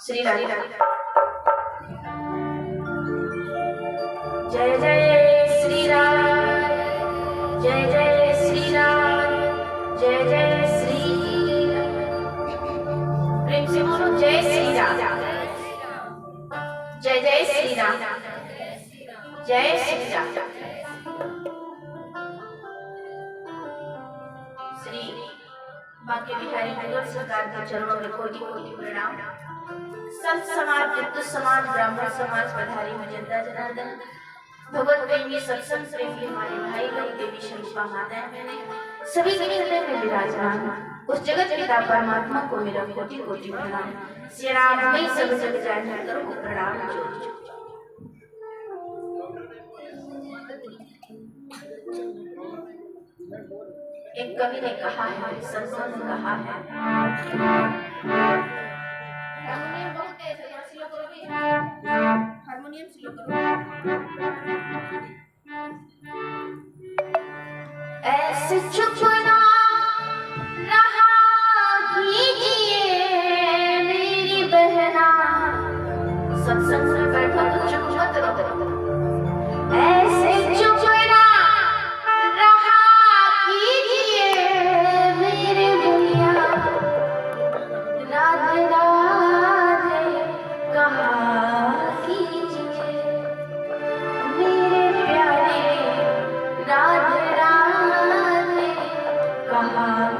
श्री राधे जय जय श्री राम जय जय श्री राम जय जय श्री प्रेम से बोलो जय श्री राम जय जय श्री राम जय श्री राम। श्री बांके बिहारी नगर सरकार के चरणों में कोटि कोटि प्रणाम। संत समाज, विद्युत समाज, ब्राह्मण समाज, पधारी मजंदा जनार्दन, भगवत प्रेमी सत्संग प्रेमी हमारे भाई लोग, देवी शंका माताएं बहनें सभी के हृदय में विराजमान उस जगत पिता परमात्मा को मेरा कोटि कोटि प्रणाम। श्री राम में सब जग जान करो प्रणाम जोड़ जोड़। एक कवि ने कहा है, संतों ने कहा है, हारमोनियम बहुत तेज है, स्लो करो भी, हारमोनियम स्लो करो। ऐसे चुप ना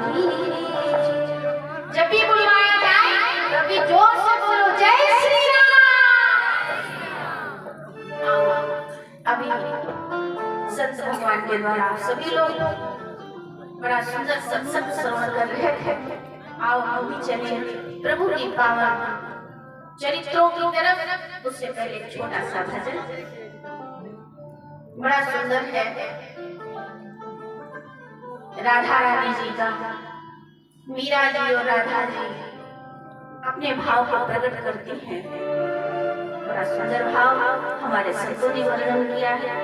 की। जब भी बुलवाया जाए तभी जोर से बोलो जय श्री राम। अभी संत भगवान के द्वारा सभी लोग बड़ा सुंदर सत्संग श्रवण कर रहे थे। आओ हम भी चले प्रभु की पावन चरित्रों की तरफ। उससे पहले एक छोटा सा भजन बड़ा सुंदर है, राधा रानी जी का। मीरा जी और राधा जी अपने भाव को प्रकट करती हैं। बड़ा सुंदर भाव हमारे संतों ने वर्णन किया है।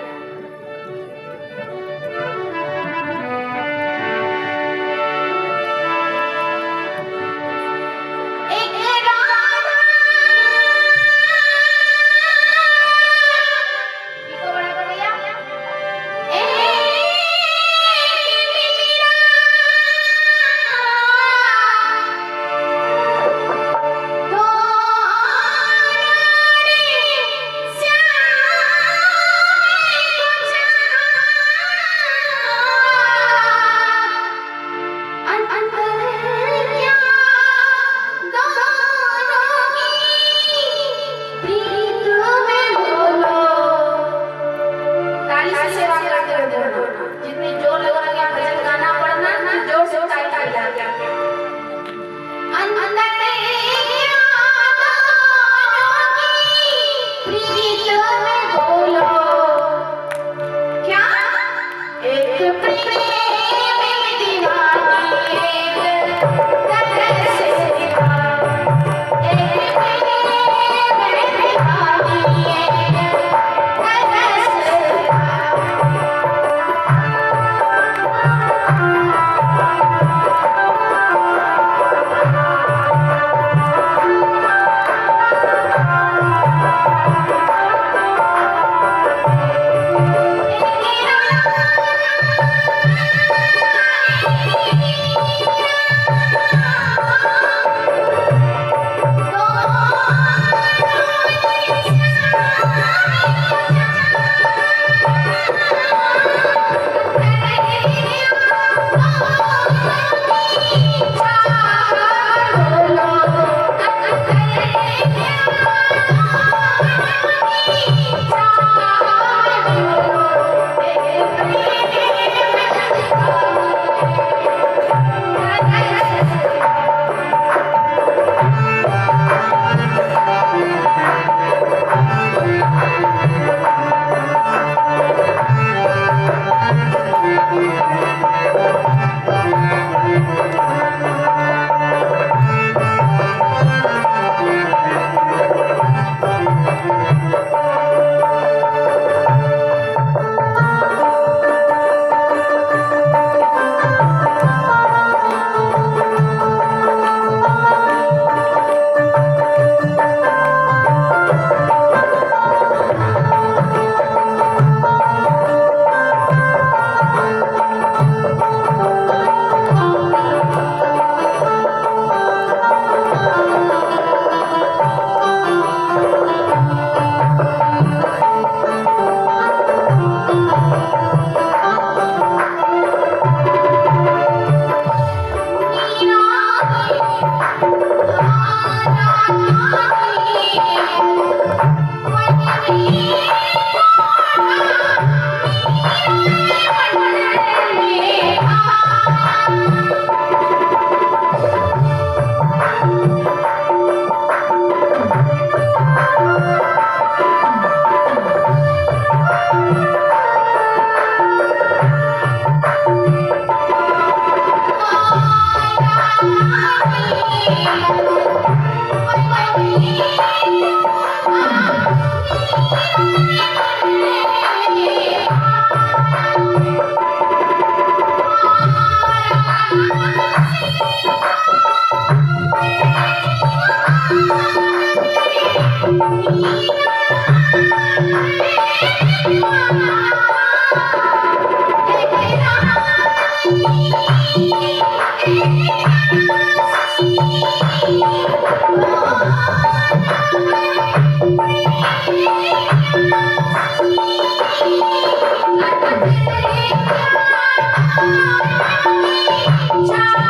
Ciao.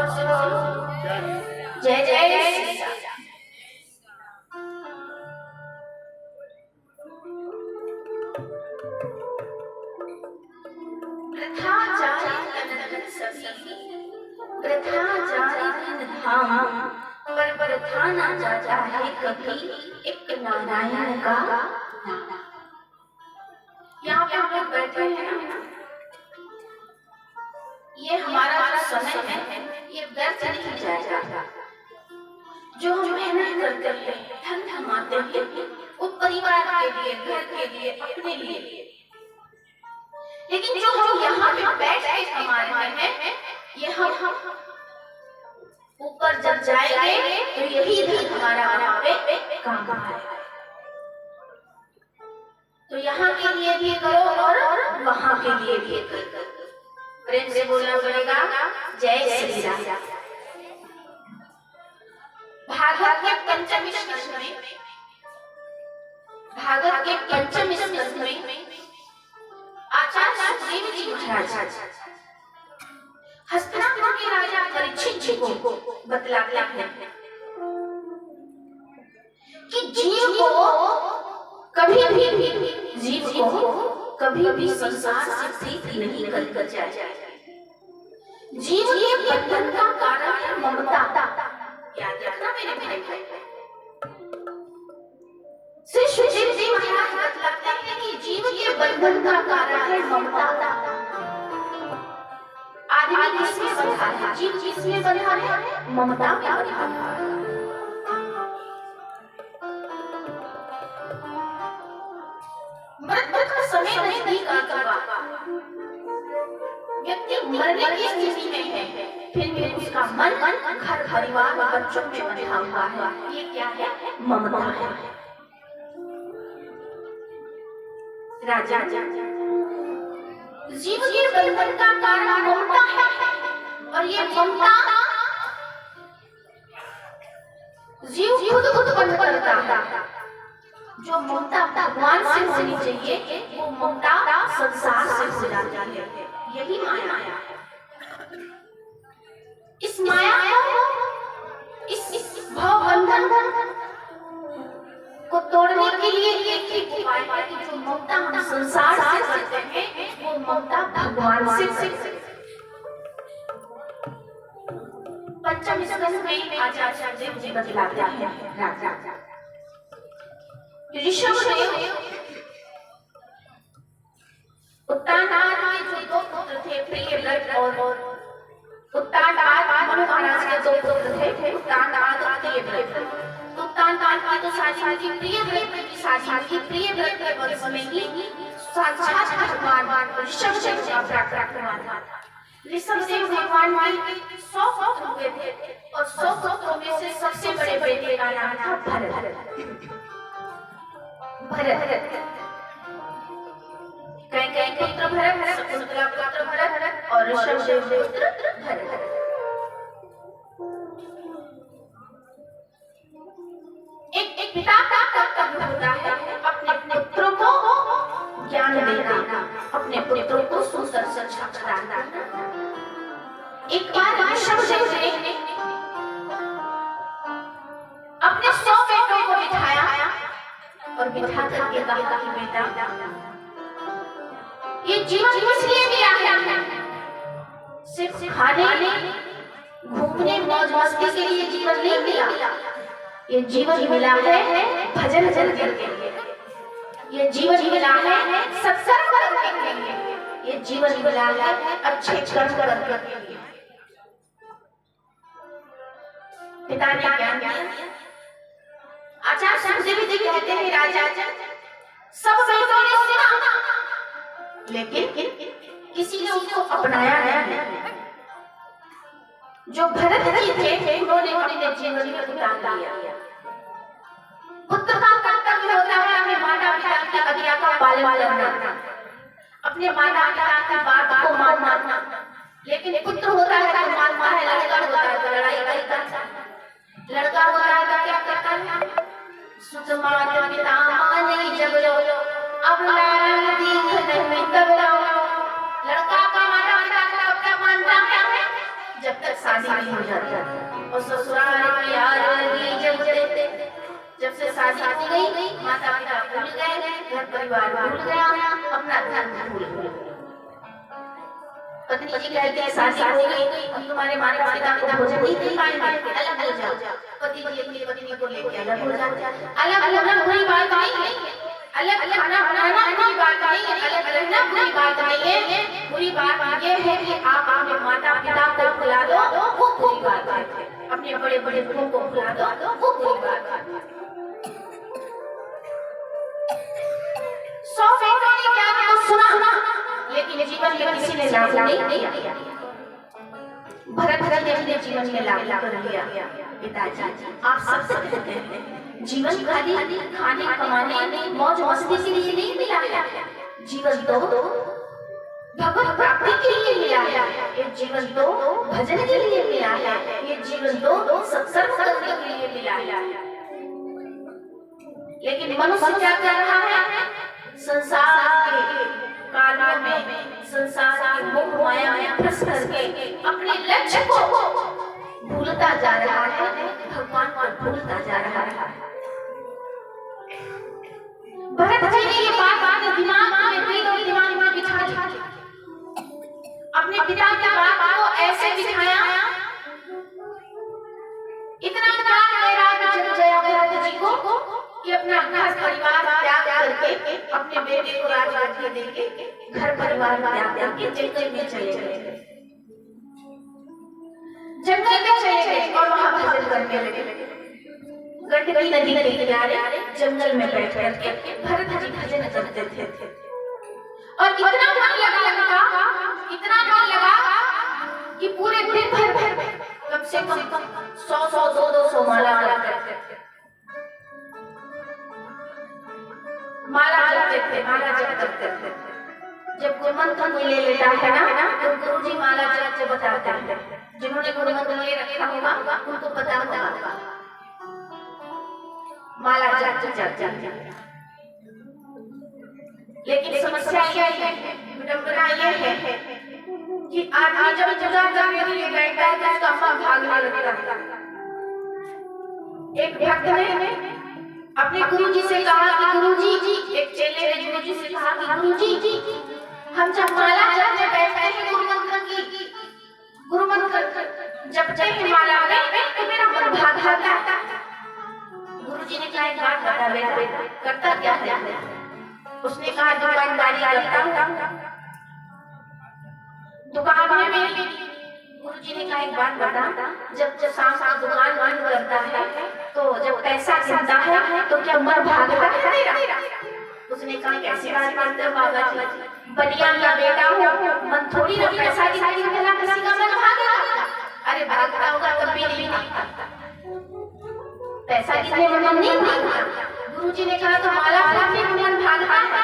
जोर से बोलो जय जय श्री राम। वृथा जाए तन सभी, वृथा जाए तन धाम, पर वृथा ना जाता है कभी एक नारायण का नाम। यहाँ पे हम लोग बैठे हैं, ये हमारा जो समय है ये व्यर्थ नहीं जाएगा। जो हम मेहनत करते हैं, धन कमाते हैं, वो परिवार के लिए, घर के लिए, अपने लिए, लेकिन जो हम यहाँ पे बैठ के कमा रहे हैं, ये हम ऊपर जब जाएंगे तो यही धन हमारा वहाँ पे काम आएगा। तो यहाँ के लिए भी करो और वहाँ के लिए भी करो। प्रेम से बोलना पड़ेगा जय श्री राम। भागवत के पंचम स्कंद में, भागवत के पंचम स्कंद में आचार्य सुखदेव जी महाराज हस्तिनापुर के राजा परीक्षित जी को बतलाते हैं कि जीव को कभी भी संसार से प्रीति नहीं कर जाए। जीव के बंधन का कारण है ममता। याद रखना मेरे भाई। श्री सुखदेव जी महाराज बतलाते हैं कि जीव के बंधन का कारण है ममता। आदमी किसमें बंधा है? जीव किसमें बंधा है? ममता में बंधा है। मृत्यु का समय नजदीक आ चुका, व्यक्ति मरने की स्थिति में है, फिर भी उसका मन घर परिवार और बच्चों में बंधा हुआ है। ये क्या है? ममता है। राजा जीव के बंधन का कारण ममता है, और ये ममता जीव खुद उत्पन्न करता है। जो ममता भगवान से होनी चाहिए, वो ममता संसार से हो जाती है। यही माया है। इस माया को, इस भव बंधन को तोड़ने के लिए एक ही उपाय है कि जो ममता हम संसार से करते हैं, वो ममता भगवान से। पंचम स्कंद में आचार्य सुखदेव जी बतलाते हैं राजा ऋषभदेव उत्तानपाद के जो दो पुत्र थे, प्रियव्रत और उत्तानपाद मनु महाराज के दो पुत्र थे, उत्तानपाद और प्रियव्रत। उत्तानपाद की तो शादी हुई, प्रियव्रत की शादी हुई। प्रियव्रत के वंश में ही साक्षात भगवान ऋषभदेव का प्राकट्य था। ऋषभदेव भगवान के 100 पुत्र हुए थे, और 100 पुत्रों में से सबसे बड़े बेटे का नाम था भरत। कई पुत्र भरत, शकुंतला पुत्र भरत और ऋषभदेव पुत्र भरत। एक पिता का कर्तव्य होता है अपने पुत्रों को ज्ञान देना, अपने पुत्रों को सुंदर शिक्षा प्रदान करना। एक बार ऋषभदेव ने अपने 100 बेटों को बिठाया और बिठा करके कहा कि बेटा, ये जीवन इसलिए मिला है, सिर्फ खाने, घूमने, मौज मस्ती के लिए जीवन नहीं मिला। ये जीवन मिला है भजन करने के लिए, ये जीवन मिला है सत्संग करने के लिए, ये जीवन मिला है अच्छे कर्म करने के लिए। पिता ने ज्ञान दिया। आचार्य सुखदेव जी कहते हैं राजा, सब बेटों ने सुना, लेकिन किसी ने उसको अपनाया नहीं। जो भरत जी थे, उन्होंने अपने जीवन में उतार लिया। पुत्र का कर्तव्य होता है अपने माता पिता की आज्ञा का पालन करना, अपने माता पिता की बात को मानना। लेकिन पुत्र होता है तो मानता है, लड़का होता है तो लड़ाई करता है। लड़का होता है तो क्या करता है? सुत माता पिता माने जब लो, अब लाल दीख नहीं तब लो। लड़का का माता पिता को क्या मानता है? जब जब तक शादी नहीं हो जाती। और ससुराल में यार जब से शादी हो गई, माता पिता भूल गए, घर परिवार भूल गया, अपना धर्म भूल गए। पत्नी जी कहती है शादी हो गई, अब तुम्हारे माता पिता को भोजन नहीं दे पाएंगे, अलग हो जाओ। पति जी अपनी पत्नी को लेकर अलग हो जाते। अलग होना बुरी बात नहीं है, अलग खाना बनाना बुरी बात नहीं है, अलग रहना बुरी बात नहीं है। बुरी बात ये है कि आप अपने माता पिता को भुला दो, वो बुरी बात है। अपने बड़े बड़े गुरुओं को भुला दो, वो बुरी बात है। 100 बेटों ने क्या क्या सुना, लेकिन जीवन में किसी ने लागू नहीं किया। भरत जी ने अपने जीवन में लागू कर लिया। पिताजी आप सब कहते हैं जीवन खाली खाने कमाने मौज मस्ती के लिए नहीं मिला है, जीवन तो भगवत प्राप्ति के लिए मिला है, ये जीवन तो भजन के लिए मिला है, ये जीवन तो सत्संग करने के लिए मिला है। लेकिन मनुष्य क्या कर रहा है? संसार के कार्यों में, संसार की मोह माया में फंस करके अपने लक्ष्य को भूलता जा रहा है, भगवान को भूलता जा रहा है। भरत जी ने ये बात दिमाग में बिठा ली। अपने पिता की बात को ऐसे बिठाया, इतना प्यार मेरा जग गया भरत जी को कि अपना घर परिवार त्याग करके, अपने बेटे को राजगादी देके घर परिवार त्याग करके जंगल में चले गए। जंगल में चले गए और वहां भजन करने लगे। गंडकी नदी के किनारे जंगल में बैठ करके भरत जी भजन करते थे। और इतना मन लगा कि पूरे दिन भर कम से कम 100 200 माला जपते थे। माला जप करते थे। जब कोई मंत्र कोई ले लेता है ना, तो गुरुजी माला जप बताते हैं। जिन्होंने गुरु मंत्र ले रखा होगा उनको पता होगा माला जप। लेकिन समस्या ये है, विडंबना ये है कि आदमी जब पूजा करने के लिए बैठता है तो उसका मन भागने लगता है। एक भक्त ने अपने गुरुजी से कहा कि गुरुजी, एक चेले ने गुरुजी से कहा कि गुरुजी, हम जब माला जपने बैठते हैं गुरु मंत्र जपते हैं माला में, तो मेरा मन भागता है। गुरुजी ने कहा एक बात बता बेटा, करता क्या है? उसने कहा दुकानदारी करता हूँ। दुकान में गुरुजी ने कहा एक बात बता, जब शाम को दुकान बंद करता है तो जब पैसा गिनता है तो क्या मन भागता है तेरा? उसने कहा कैसी बात करते हो बाबा जी, बनिया का बेटा हो, मन थोड़ी ना पैसा गिनाई भला किसी का मन भागेगा। अरे भागता होगा तब भी नहीं भागता, पैसा गिनने में मन नहीं भागता। गुरुजी ने कहा तो माला जपने में मन भागता है?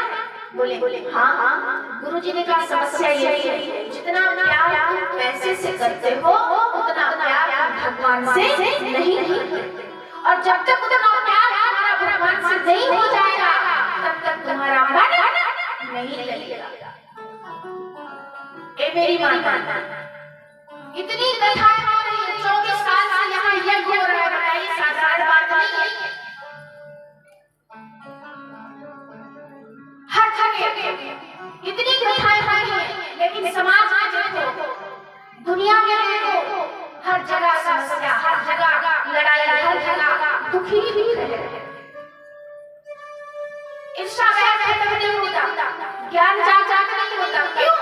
बोले हाँ। गुरुजी ने कहा समस्या ये है, जितना प्यार पैसे से करते हो उतना प्यार भगवान से नहीं। और जब तक उतना प्यार हमारा भगवान से नहीं हो जाएगा तब तक तुम्हारा मन नहीं लगेगा। ए मेरी माता, इतनी कथा हो रही है, 24 साल से यहाँ यज्ञ हो रहा है, ये साधारण बात नहीं है। हर जगह इतनी कथाएं हो रही है, लेकिन समाज में देखो, दुनिया में देखो, हर जगह समस्या, हर जगह लड़ाई, हर जगह दुखी भी है। ईर्ष्या नहीं होता, ज्ञान जागृत नहीं होता। क्यों?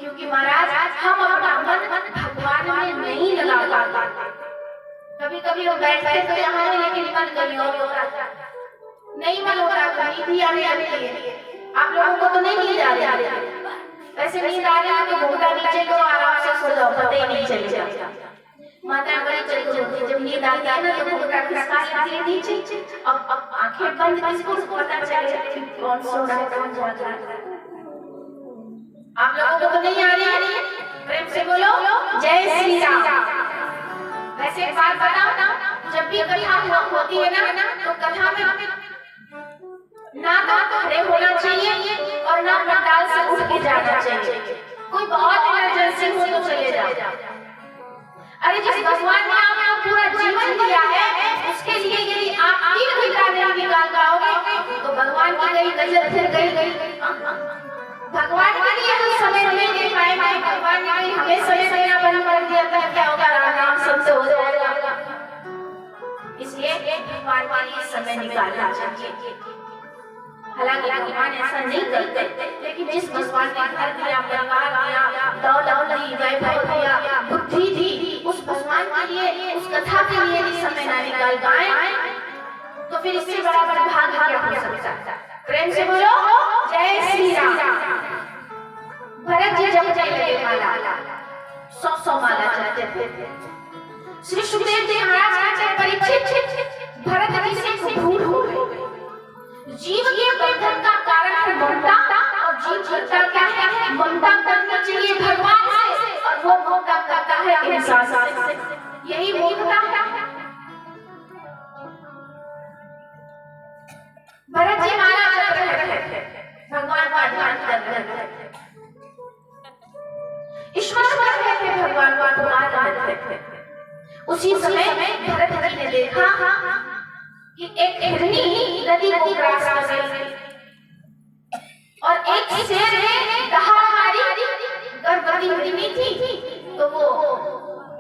क्योंकि महाराज हम अपना मन भगवान में नहीं लगा पाते। कभी वो बैठते तो यहाँ है, लेकिन मन कहीं और होता नहीं, मन होता कहीं भी आने है। आप लोगों को तो नहीं नींद आ रही है, वैसे नींद आ रही है तो घूमता नीचे को आराम से सो जाओ, पता ही नहीं चलेगा। माता बड़ी चलती, जब नींद आती है ना तो घूमता खिसका लेती नीचे। अब आंखें बंद, किसको पता चलेगा कौन सो रहा है कौन जाग रहा है? आप लोगों को तो नहीं आ रही है? प्रेम से बोलो जय श्री राम। वैसे एक बात बताओ, जब भी कथा होती है ना तो कथा में ना तो खड़े होना चाहिए और ना पंडाल से उठ के जाना चाहिए। कोई बहुत इमरजेंसी हो तो चले जाओ, अरे जिस भगवान ने आपको पूरा जीवन दिया है, उसके लिए यदि आप 3 घंटा नहीं निकाल पाओगे तो भगवान की गई गजर फिर गई। भगवान के लिए हम समय नहीं दे पाएंगे, भगवान ने हमें समय देना बंद कर दिया तो क्या होगा? राम सबसे हो जाएगा। इसलिए भगवान के लिए समय निकालना चाहिए। हालांकि भगवान ऐसा नहीं करते, लेकिन जिस भगवान ने घर दिया, परिवार दिया, दौलत दी, वैभव दिया, बुद्धि दी, उस भगवान के लिए, उस कथा के लिए यदि समय ना निकाल पाए तो फिर इससे बड़ा भाग्य क्या हो सकता है? प्रेम से बोलो जय श्री राम। भरत जी जब लगे माला 100 माला चाहते थे। श्री सुखदेव जी महाराज कहते परीक्षित भरत जी से भूल हो गई। जीव के बंधन का कारण है ममता, और जीव करता क्या है? ममता करनी चाहिए भगवान से, और वो ममता करता है इंसान से। यही मूर्खता है। भरत जी माला जप रहे थे, भगवान का ध्यान कर रहे थे, ईश्वर कर रहे थे, भगवान को पुकार रहे थे। उसी समय भरत जी ने देखा कि एक हिरनी नदी को क्रॉस कर गई और एक शेर ने दहाड़ मारी। गर्भवती हिरनी थी तो वो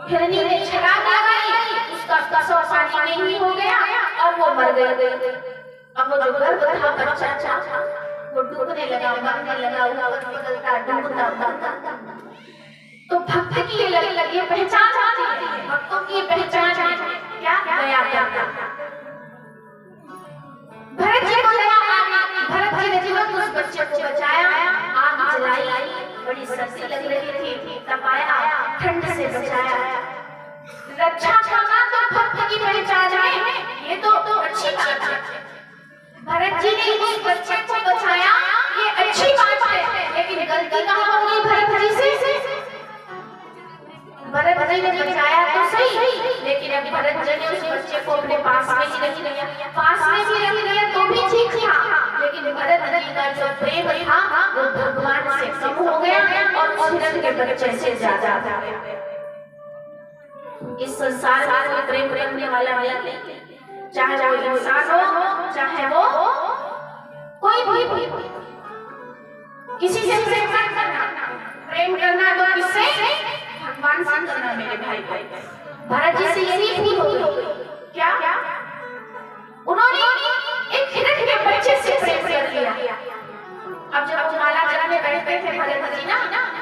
हिरनी ने छलांग लगाई, उसका प्रसव पानी में ही हो गया और वो मर गई। अब वो जो गर्भ था, बच्चा था, वो डूबने लगा, मरने लगा, ऊपर निकलता डूबता। तो भक्त की ये लगी पहचान आती है, भक्तों की पहचान क्या? दया करना। भरत जी को दया आई, भरत जी ने तुरंत उस बच्चे को बचाया, आग जलाई, बड़ी सर्दी लग रही थी, तपाया, ठंड से बचाया। रक्षा करना तो भक्त की पहचान है, ये तो अच्छी बात है। भरत जी ने उस बच्चे को बचाया, ये अच्छी बात है, लेकिन गलती कहाँ हो गई भरत जी से? भरत जी ने बचाया तो सही, लेकिन अब भरत जी ने उस बच्चे को अपने पास में ही रख लिया। पास में भी रख लिया तो भी ठीक था, लेकिन भरत जी का जो प्रेम था वो भगवान से कम हो गया और उस हिरण के बच्चे से ज्यादा था। इस संसार में कोई प्रेम करने वाला नहीं, चाहे वो इंसान हो, चाहे वो कोई भी। किसी से प्रेम करना, प्रेम करना तो किससे? भगवान से करना मेरे भाई। भरत जी से यही भूल हो गई। क्या? उन्होंने एक हिरण के बच्चे से प्रेम कर लिया। अब जब वो माला जपने बैठते थे भरत जी ना,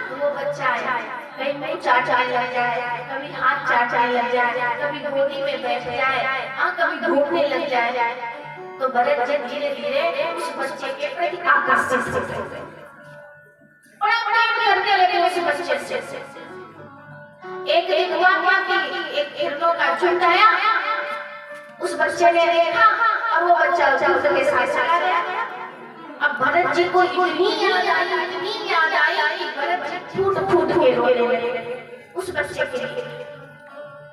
तो वो बच्चा आया, कहीं मुंह चाटने लग जाए, कभी हाथ चाटने लग जाए, कभी गोदी में बैठ जाए, कभी घूमने लग जाए। तो भरत जी धीरे धीरे उस बच्चे के प्रति आकर्षित हो गए, बड़ा प्रेम करने लगे उस बच्चे से। एक हिरणों का झुंड आया, उस बच्चे ने देखा और वो बच्चा उसके साथ चला गया। अब भरत जी को इतनी याद आई कि भरत जी फूट के रोने लगे उस बच्चे के लिए।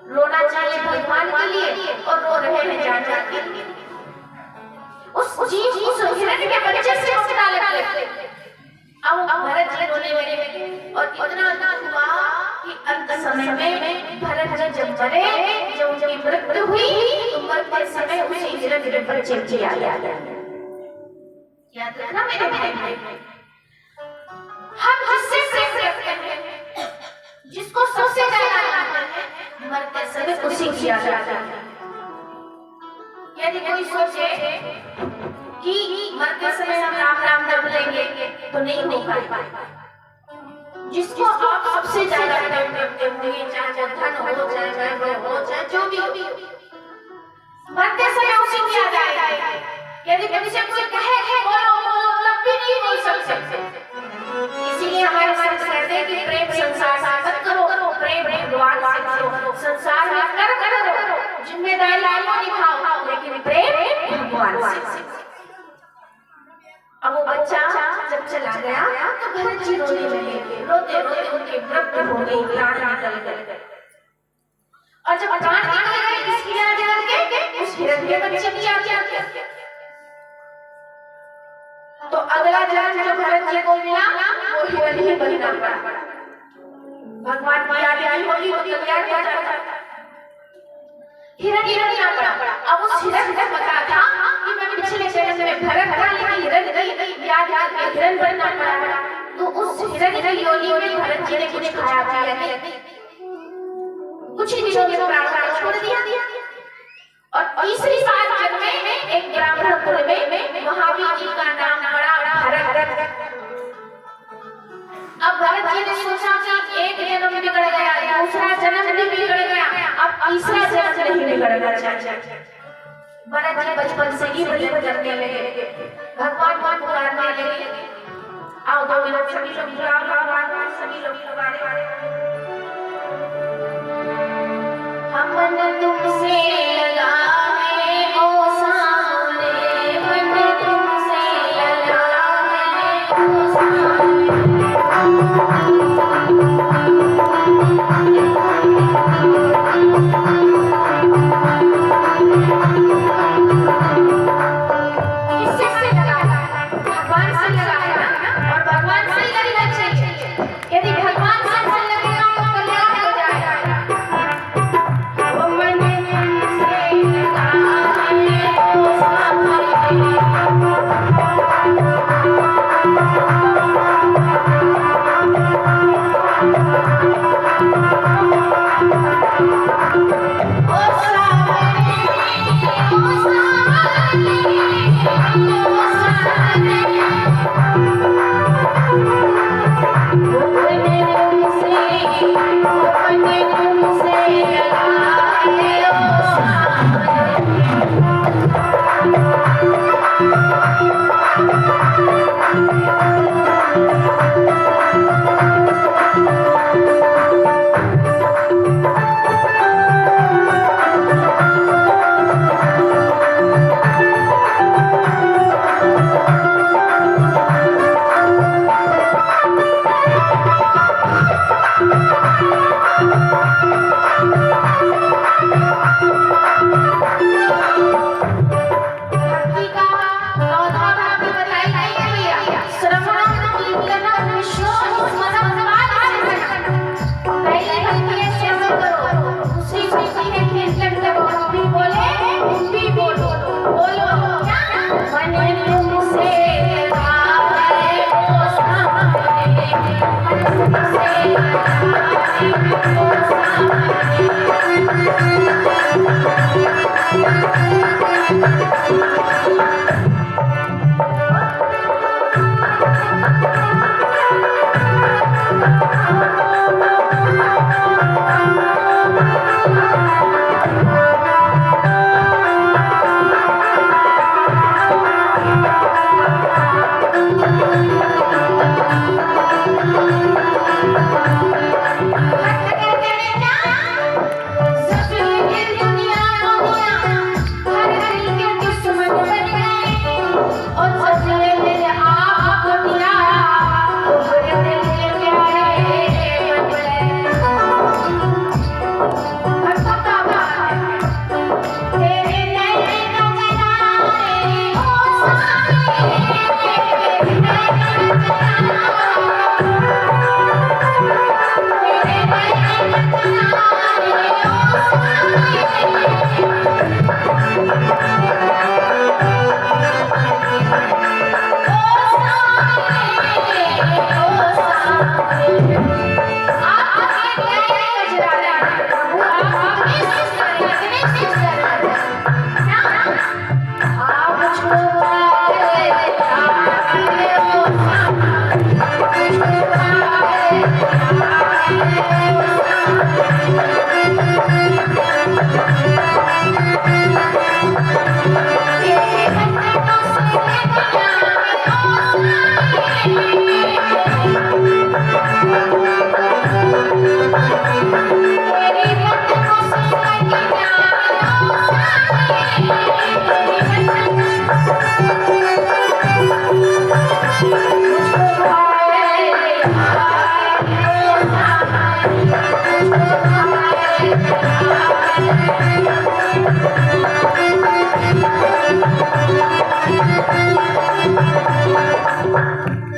रोना चाहिए भगवान के लिए और रो रहे हैं जान के लिए। उस हिरण के बच्चे से ममता लगे। अब भरत जी रोने लगे और इतना हुआ कि अंत समय में भरत जी जब मरे, जब उनकी मृत्यु हुई तो मरते समय उसी हिरण के बच्चे की याद आ गया। याद रखना मेरे भाई, हम जिससे प्रेम करते हैं, जिसको सबसे ज्यादा मानते हैं, मरते समय उसी की याद आता है। यदि कोई सोचे कि मरते समय हम राम राम जप लेंगे तो नहीं हो पाएगा। जिसको आप सबसे ज्यादा प्रेम करते होंगे, चाहे वो धन हो, चाहे वैभव हो, चाहे जो भी हो, मरते समय उसी की याद आएगा। यदि मुझसे कोई कहे बोलो तब भी नहीं बोल सकते। इसीलिए हमारे संत कहते हैं कि प्रेम संसार से मत करो, प्रेम भगवान से करो। संसार में करो, जिम्मेदारी निभाओ, लेकिन प्रेम भगवान से। अब वो बच्चा जब चला गया तो भरत जी रोने लगे, रोते रोते उनके मृत्यु हो गई, प्राण निकल गए। और जब प्राण निकल गए किसकी याद करके? उस हिरण के बच्चे की याद करके। तो अगला जन्म जो भरत जी को मिला वो हिरण ही बनना पड़ा। भगवान की याद आई होगी तो तैयार हो जाता। हिरण्य पड़ा। अब उस हिरण को पता था कि मैं पिछले जन्म में भरत था, लेकिन हिरण याद हिरण बनना पड़ा। तो उस हिरण की योनि में भरत जी ने कुछ खाया पिया नहीं, कुछ ही दिनों में प्राण को छोड़ दिया। और तीसरी बार जन्म में एक ब्राह्मण कुल में महावीर जी का नाम पड़ा भरत। अब भरत जी ने सोचा कि एक जन्म बिगड़ गया, दूसरा जन्म भी बिगड़ गया, अब तीसरा जन्म नहीं बिगड़ना चाहिए। भरत जी बचपन से ही बड़ी बजने लगे, भगवान को पुकारने लगे। आओ दो मिनट सभी लोग सभी लोग हमने तुमसे लगा है ओ सामने, मन तुमसे लगा है ओ सामने।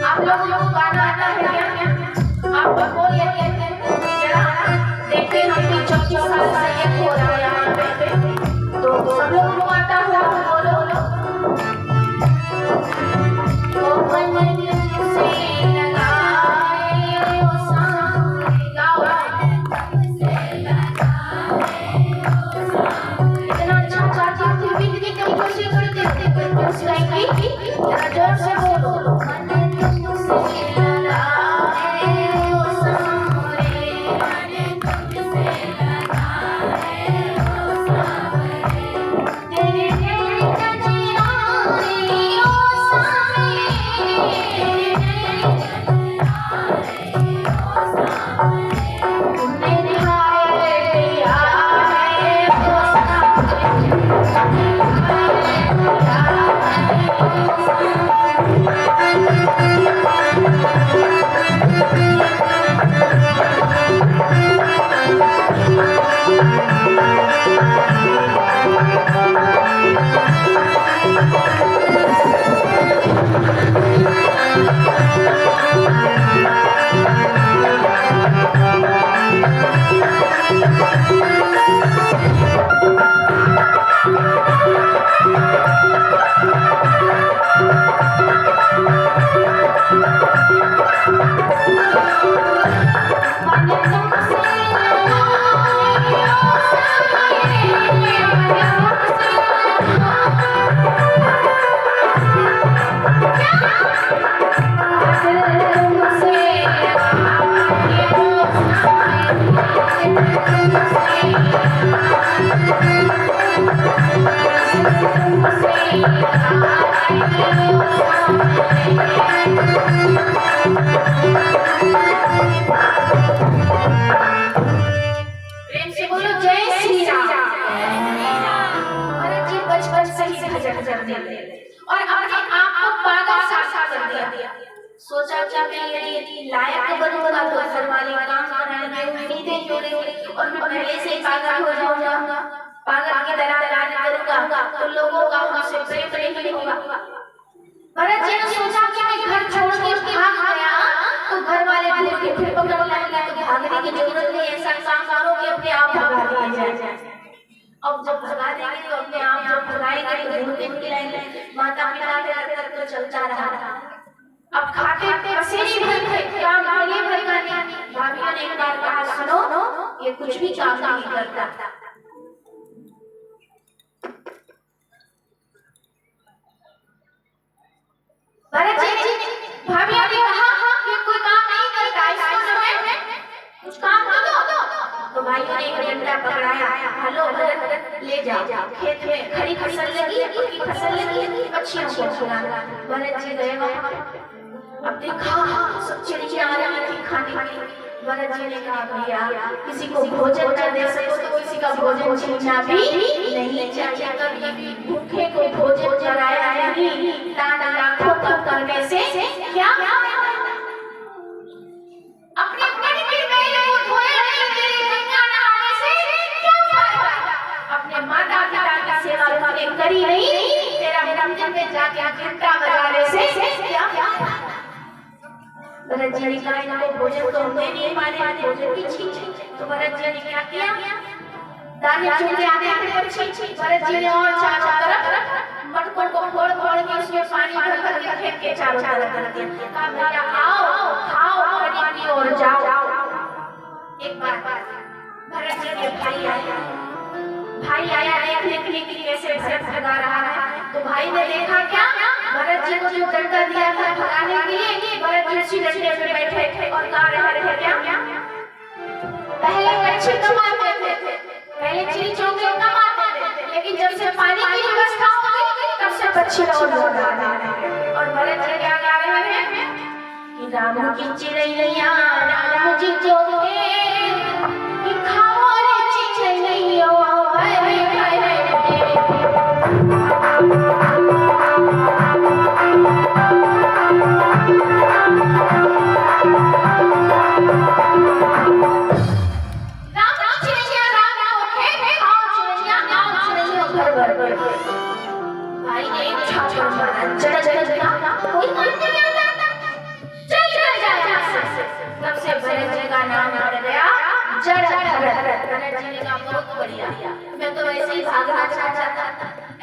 आप लोगों को गाना आता है क्या? आप बोलिए साल से ये हो रहा है यहाँ पे, तो सब लोग माता हुआ बोलो ओ मन से लगाए ओ सांवरे गाओ इतना अच्छा चाहती हूँ बीत की कभी कोशिश करते थे कोई उस टाइम की जरा जोर से बोलो मन से लगाए ओ सांवरे प्रेम से बोलो जय श्री राम। भरत जी बचपन से ही भजन करते और अपने आप को पागल सा कर दिया। सोचा क्या मैं यदि लायक बनूंगा तो घर वाले काम कराएंगे, उम्मीदें जोड़ेंगे और मैं पहले से ही पागल हो जाऊंगा, पागल की तरह राज करूंगा तो लोगों का मुझसे प्रेम नहीं होगा। भरत जी ने सोचा कि मैं घर छोड़ के भाग गया तो घर वाले मुझे फिर पकड़ लेंगे, तो भागने की जरूरत नहीं, ऐसा काम करो कि अपने आप भगा दिया जाए। अब जब भगा देंगे तो अपने आप जब भगाएंगे तो घूमते खिलाएंगे, माता पिता के तो चलता रहा। अब खाते पसीने भर काम आगे भर करने भाभी ने एक बार कहा सुनो ये कुछ भी काम नहीं करता। भरत जी भाभी ने कहा कि कोई काम नहीं करता, इसको जो है कुछ काम कर दो। तो भाइयों ने एक डंडा पकड़ाया, हेलो भरत ले जाओ खेत में खड़ी फसल लगी, उनकी फसल लगी, पक्षियों को खिलाना। भरत जी गए वहां, अब देखा सब चिड़िया आ रही थी खाने के लिए। भरत जी ने कहा भैया किसी को भोजन न दे सको तो किसी का भोजन छीनना भी नहीं चाहिए, कभी भूखे को भोजन कराया नहीं, दान लाखों का करने से क्या अपने मन के मैल को धोया नहीं, तेरे गंगा नहाने से क्या फायदा, अपने माता पिता की सेवा तूने करी नहीं, तेरा मंदिर में जाके घंटा बजाने से क्या फायदा। भरत जी ने कहा इनको भोजन तो हमने नहीं माने, भोजन की छीन। तो भरत जी ने क्या किया, दाने चुनके आते थे पक्षी, भरत जी ने और चारों तरफ मटकों को फोड़ के उसमें पानी भर के फेंक के चारों तरफ कर दिया। कहा भैया आओ खाओ पानी पियो और जाओ। एक बार भरत जी के भाई आया देखने के लिए कि कैसे भरत भगा रहा है। तो भाई ने देखा क्या, भरत जी को जो डंडा दिया था भगाने के लिए, भरत जी उसी डंडे पे बैठे थे और गा रहे थे क्या, पहले पक्षी कमाते थे, पहले चिड़ी चौके कमाते थे, लेकिन जब से पानी की व्यवस्था हो गई तब से पक्षी लौट आ रहे हैं। और भरत जी क्या गा रहे हैं कि राम की चिड़ैया राम जी चौके कि खाओ रे चिड़ैया भाई ने एक छापड़ मारा, चढ़ कोई काम नहीं आता, चल जा। तब से भरत जी का नाम पड़ गया जड़ भरत। भरत जी ने कहा बहुत बढ़िया, मैं तो ऐसे ही भागना चाहता था,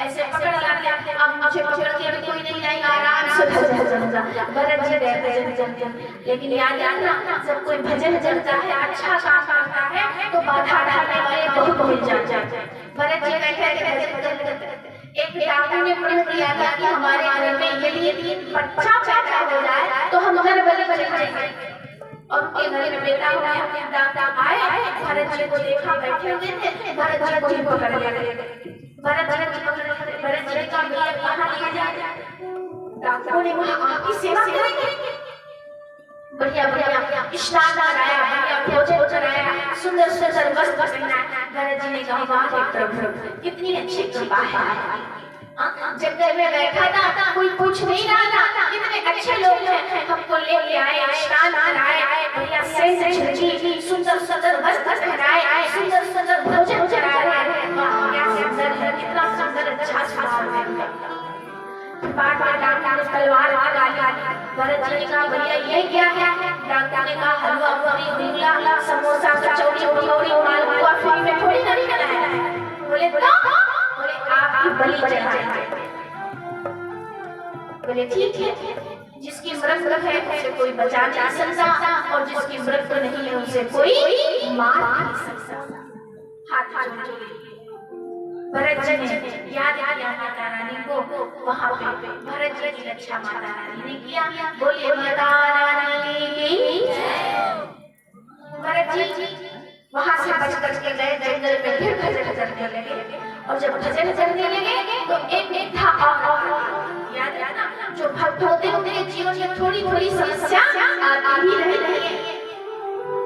ऐसे पकड़ लाते, अब मुझे पकड़ के भी कोई नहीं लाएगा, आराम से भजन जा। भरत जी गए भजन, लेकिन याद रखना जब कोई भजन करता है, अच्छा काम करता है तो बाधा डालने वाले बहुत मिल जाते हैं। भरत जी बैठे थे भजन करते, एक डाकू ने प्रण किया था कि हमारे घर में यदि बच्चा पैदा हो जाए तो हम घर बलि चढ़ाएंगे, और उनके घर में बेटा हुआ। डाकू आए, भरत जी को देखा बैठे हुए थे, भरत जी को ही पकड़ लिया। भरत जी का भैया कहाँ लिया जाए? डाकू ने बोला आपकी सेवा करेंगे, बढ़िया बढ़िया स्नान कराया, बढ़िया भोजन कराया, सुंदर सुंदर वस्त्र पहनाया। भरत जी ने कहा वाह प्रभु कितनी अच्छी कृपा है। जंगल में बैठा था, कोई पूछ नहीं रहा था, कितने अच्छे लोग हैं, हमको लेके आए, स्नान कराए, बढ़िया सेंट छिड़की, सुंदर सुंदर वस्त्र पहनाए, सुंदर सुंदर भोजन कराया। क्या सुंदर है, कितना सुंदर अच्छा स्वभाव है। बार-बार डाकू ने तलवार लगा ली। भरत जी ने कहा भैया ये क्या है? डाकू ने कहा हलवा पूरी गुलगुला समोसा कचौड़ी पकौड़ी मालपुआ फ्री में थोड़ी ना खिलाया है। बोले बोले आपकी बलि चढ़ाएंगे। बोले ठीक है, जिसकी मृत्यु है उसे कोई बचा नहीं सकता, और जिसकी मृत्यु नहीं है उसे कोई मार नहीं सकता। हाथ जोड़े भरत जी ने याद किया माता रानी को, वहां पे भरत जी की रक्षा माता रानी ने किया। बोलिए माता रानी की जय। भरत जी वहां से बच के गए जंगल में, फिर भजन करने लगे, और जब भजन करने लगे तो एक था और याद रखना जो भक्त होते हैं उनके जीवन में थोड़ी थोड़ी समस्या आती ही रहती है,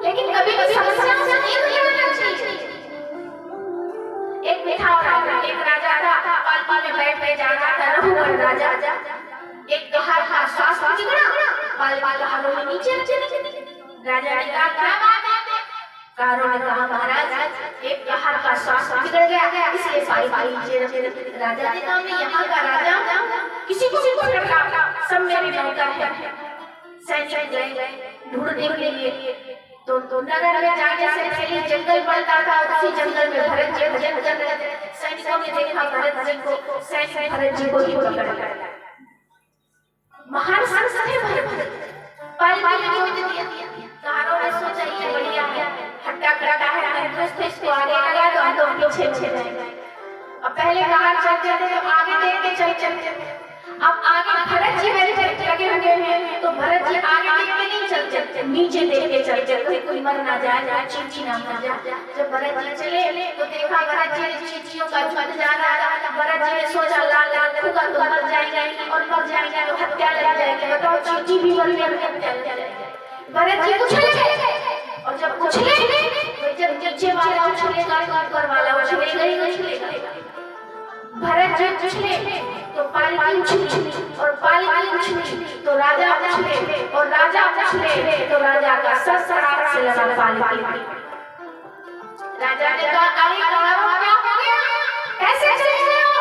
लेकिन कभी भी समस्या से नहीं गुजरना चाहिए। एक मीठा और एक राजा था, पालकी में बैठ जा रहा था रघुवर राजा। एक कहा था श्वास बिगड़ा, पालकी का हाथों में नीचे राजा ने कहा क्या बात है? कारों ने कहा महाराज एक कहा का श्वास बिगड़ गया, इसलिए पालकी नीचे। राजा ने कहा मैं यहाँ का राजा, किसी को भी टकरा सब मेरे नौकर है। सैनिक गए ढूंढने के लिए, तो नगर में जाने से पहले जंगल पड़ता था, उसी जंगल में भरत जी भजन कर रहे थे। सैनिकों ने देखा भरत जी को, सैनिक भरत जी को ही पकड़ लिया। महान संत थे भरत, पालकी में जोत दिया। कहारों ने सोचा ये बढ़िया है, हट्टा कट्टा है, दोस्त इसको आगे लगा दो, हम लोग पीछे रह गए। अब पहले कहार चलते थे तो आगे देख के चलते, अब आगे भरत जी मेरे लगे हुए हैं, तो भरत जी आगे देख के नहीं चलते, नीचे देख के चलते, कोई मर ना जाए, चींटी ना मर जाए। जब भरत जी चले तो देखा भरत जी ने चींटियों का झुंड जा रहा था। भरत जी ने सोचा लाल होगा तो मर जाएंगे, और मर जाएंगे तो हत्या लग जाएगी। बताओ चींटी भी मर गई, हत्या लग जाएगी। भरत जी उछले, और जब उछले तो जब नीचे वाला उछलेगा तो ऊपर वाला उछलेगा ही उछलेगा। भरत जी उछले तो पालकी उछली, और पालकी उछली तो राजा उछले, और राजा उछले तो राजा का सर सराप से लगा पालकी। राजा ने कहा अरे कारों क्या हो गया, कैसे चले हो?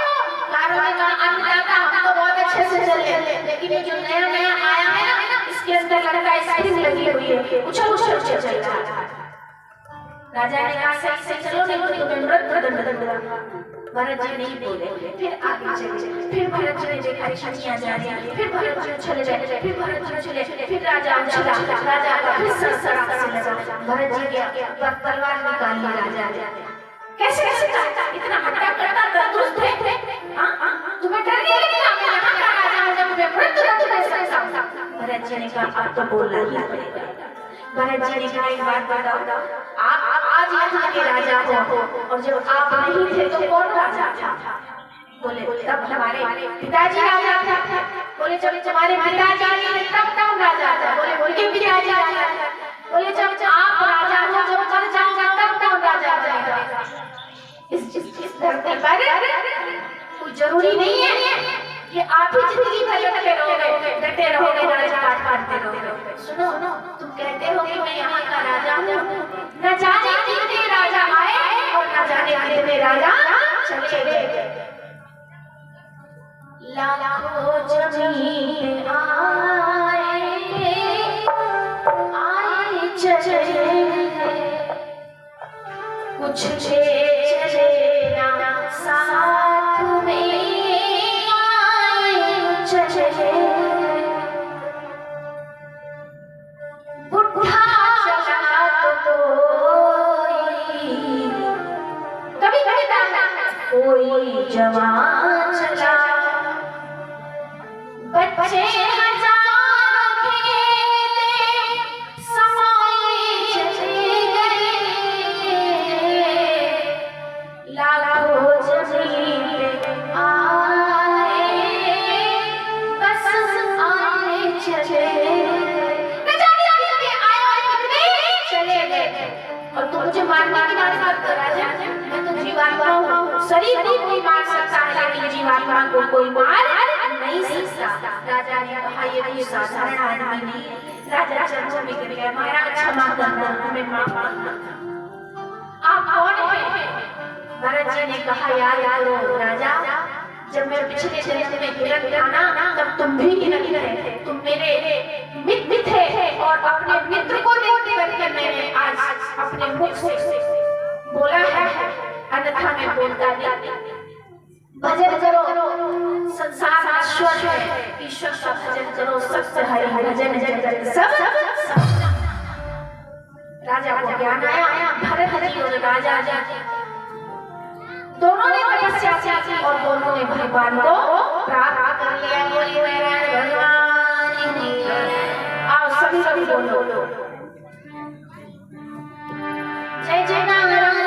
कारों ने कहा अन्नदाता हम तो बहुत अच्छे से चले, लेकिन ये जो नया नया आया है ना, इसके अंदर लगता है स्प्रिंग लगी हुई है, उछल उछल चल रहा है। राजा ने कहा सही से चलो नहीं तो तुम्हें मृत्यु। भरत जी नहीं बोले, फिर आगे चले, फिर भरत जी ने देखा छनिया जा रही है, फिर भरत जी चले गए, फिर भरत जी चले, फिर राजा उछला, राजा का फिर सर सराप से लगा। भरत जी गया तलवार निकाली, राजा कैसे इतना हट्टा करता दुष्ट है, तुम्हें डर नहीं लगता? मैं यहाँ का राजा हूँ, जब मैं मृत्यु नहीं सकता। भरत जी ने कहा आप तो बोलना ही पड़ेगा। भरत जी ने कहा एक बात बताओ, आप आज यहाँ के राजा हो, और जब आप नहीं थे तो कौन राजा था? बोले तब हमारे पिताजी राजा थे। बोले जब तुम्हारे पिताजी तब कौन राजा था? बोले उनके पिताजी राजा थे। बोले जब आप राजा हो, जब मर जाओगे तब कौन राजा बनेगा? इस धरती पर कोई जरूरी नहीं है कि आप ही जिंदगी भर डटे रहोगे, राजा काटते रहोगे। सुनो, तुम कहते हो कि मैं यहाँ का राजा हूँ, न जाने कितने राजा आए और न जाने कितने राजा चले गए। लाखों जमीन आए चले, कुछ चले ना साथ में आए चले बुढ़ा चला तो कभी कोई जवान चला बच्चे हजारों खेले समाए चले गए लाखों जमीन पे आए बस आए चले चले गए और तू मुझे मारने की बात कर राजा मैं तो जीवात्मा हूँ शरीर को कोई मार सकता है लेकिन जीवात्मा को कोई मार नहीं सकता राजा ने कहा ये भी साधारण आदमी नहीं राजा चर्चा में गिर गया महाराज क्षमा करना तुम्हें माफ करना आप कौन हैं भरत जी ने कहा याद करो राजा जब मैं पिछले जन्म में हिरण था ना तब तुम भी हिरण थे तुम मेरे मित्र थे और अपने मित्र को देख करके मैंने आज अपने मुख से बोला है अन्यथा मैं बोलता नहीं भजन करो संसार ईश्वर है ईश्वर का भजन करो सबसे हरि भजन सब राजा को ज्ञान आया भरत जी और राजा दोनों ने तपस्या की और दोनों ने भगवान को प्राप्त कर लिया बोली नारायण भगवान की आओ सभी बोलो जय जय नारायण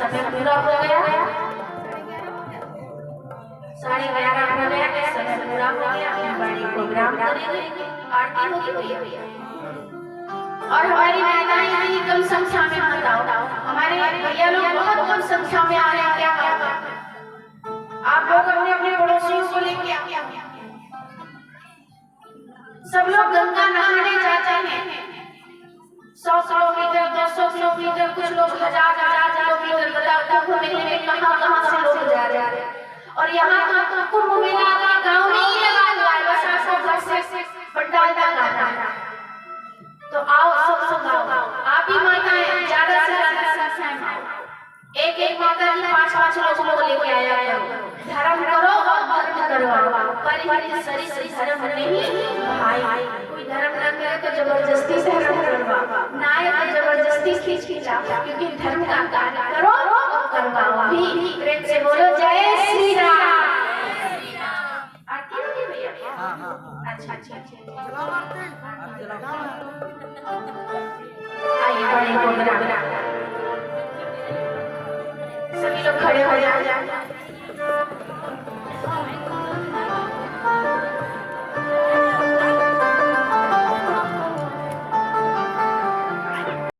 समय पूरा हो गया 11:30 हो गया समय पूरा हो गया हमारी प्रोग्राम करेंगे आरती होगी भैया और हमारी माताएं इतनी कम संख्या में बताओ हमारे भैया लोग बहुत कम संख्या में आ रहे हैं क्या आप लोग अपने अपने पड़ोसियों को लेके सब लोग गंगा नहाने जाते हैं 100 किलोमीटर 200 किलोमीटर कुछ लोग 1000 किलोमीटर बताओ घूमने में कहां से लोग जा रहे हैं और यहाँ का कुंभ मेला का गांव में ही लगा हुआ है बस आपको घर से पंडाल डालना है तो आओ सब आओ आप ही माताएं ज्यादा से ज्यादा संख्या में एक माता जी 5 लोगों को लेके आया करो धर्म करो और धर्म करवाओ परिवार सरी धर्म नहीं भाई कोई धर्म न करे तो जबरदस्ती से धर्म करवाओ ना या जबरदस्ती खींचा क्योंकि धर्म का कार्य करो और करवाओ भी प्रेम से बोलो जय श्री राम आरती होगी भैया हां अच्छा आइए बड़े प्रोग्राम सभी लोग खड़े हो जाओ